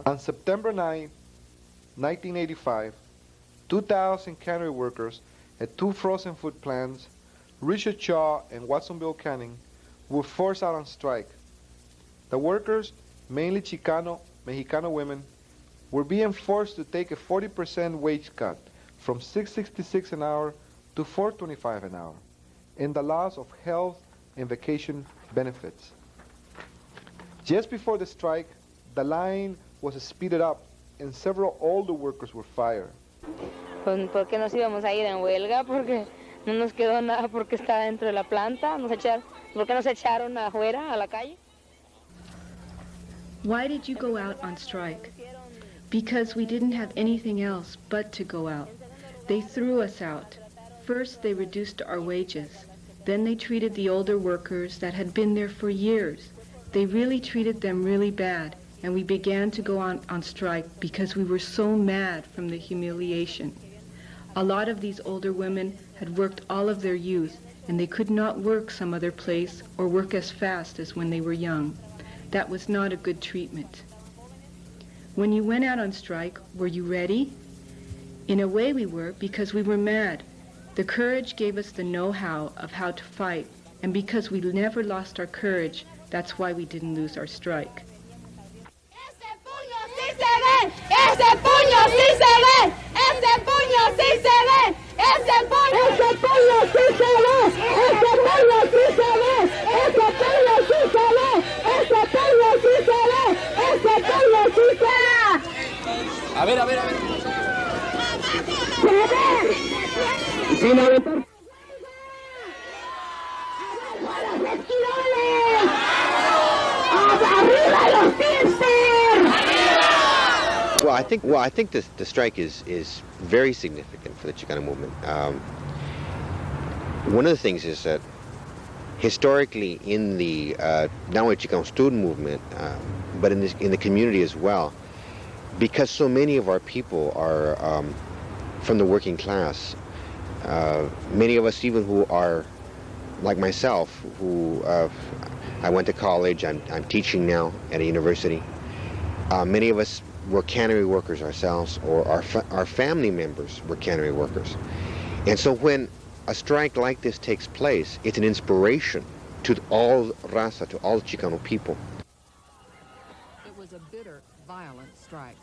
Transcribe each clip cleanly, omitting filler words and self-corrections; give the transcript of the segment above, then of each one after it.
On September 9, 1985, 2,000 cannery workers at two frozen food plants, Richard Shaw and Watsonville Canning, were forced out on strike. The workers, mainly Chicano, Mexicano women, were being forced to take a 40% wage cut from $6.66 an hour to $4.25 an hour, and the loss of health and vacation benefits. Just before the strike, the line was speeded up and several older workers were fired. ¿Por qué nos íbamos a ir en huelga? Porque no nos quedó nada porque estaba dentro de la planta. ¿Por qué nos echaron afuera a la calle? Why did you go out on strike? Because we didn't have anything else but to go out. They threw us out. First, they reduced our wages. Then they treated the older workers that had been there for years. They really treated them really bad. And we began to go on strike because we were so mad from the humiliation. A lot of these older women had worked all of their youth, and they could not work some other place or work as fast as when they were young. That was not a good treatment. When you went out on strike, were you ready? In a way we were, because we were mad. The courage gave us the know-how of how to fight, and because we never lost our courage, that's why we didn't lose our strike. ¡Ese puño sí se ve! ¡Ese puño sí se ve! ¡Ese puño sí se ve! ¡Ese puño sí se ve! ¡Ese puño sí se ve! ¡Ese puño sí se ve! ¡Ese puño sí se ve! A ver. ¡Se ve! ¡Sin aventar! ¡Abajo los esquiroles! ¡Arriba los Teamsters! Well, I think the strike is very significant for the Chicano movement. One of the things is that historically in the not only Chicano student movement, but in the community as well, because so many of our people are from the working class. Many of us, even who are like myself, who I went to college. I'm teaching now at a university. Many of us were cannery workers ourselves, or our family members were cannery workers. And so when a strike like this takes place, it's an inspiration to all raza, to all Chicano people. It was a bitter, violent strike.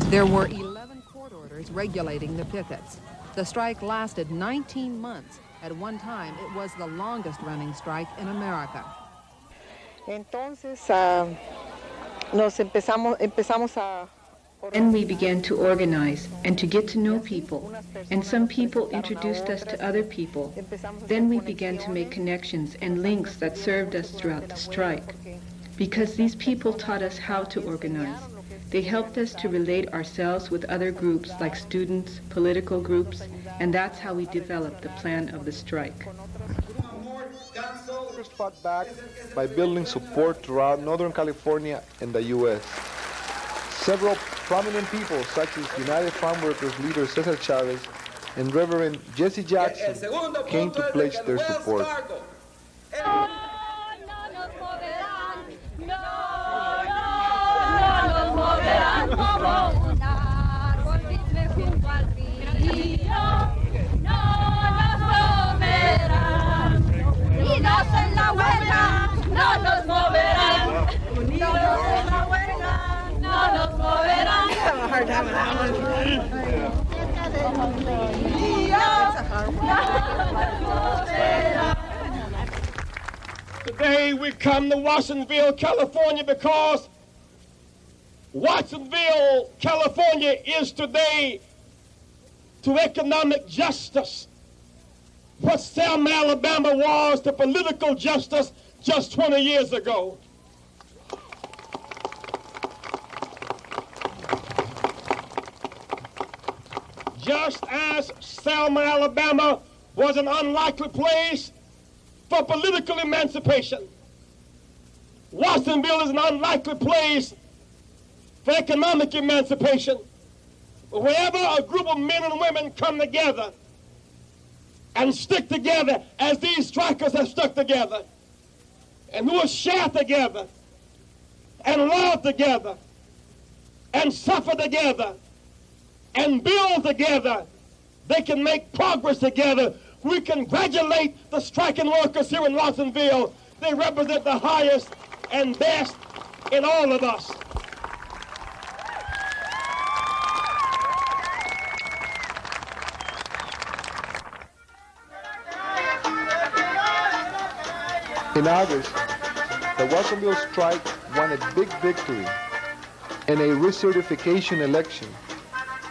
There were 11 court orders regulating the pickets. The strike lasted 19 months. At one time, it was the longest-running strike in America. Entonces, empezamos a... Then we began to organize and to get to know people, and some people introduced us to other people. Then we began to make connections and links that served us throughout the strike, because these people taught us how to organize. They helped us to relate ourselves with other groups like students, political groups, and that's how we developed the plan of the strike. Mort Console fought back by building support throughout Northern California and the U.S. Several prominent people, such as United Farm Workers leader Cesar Chavez and Reverend Jesse Jackson, came to pledge their support. Today we come to Watsonville, California, because Watsonville, California is today to economic justice what Selma, Alabama was to political justice just 20 years ago. Just as Selma, Alabama was an unlikely place for political emancipation, Watsonville is an unlikely place for economic emancipation. But wherever a group of men and women come together and stick together as these strikers have stuck together, and who will share together and love together and suffer together and build together, they can make progress together. We congratulate the striking workers here in Watsonville. They represent the highest and best in all of us. In August, the Watsonville strike won a big victory in a recertification election.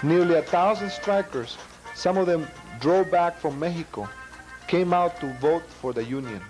Nearly 1,000 strikers, some of them drove back from Mexico, came out to vote for the union.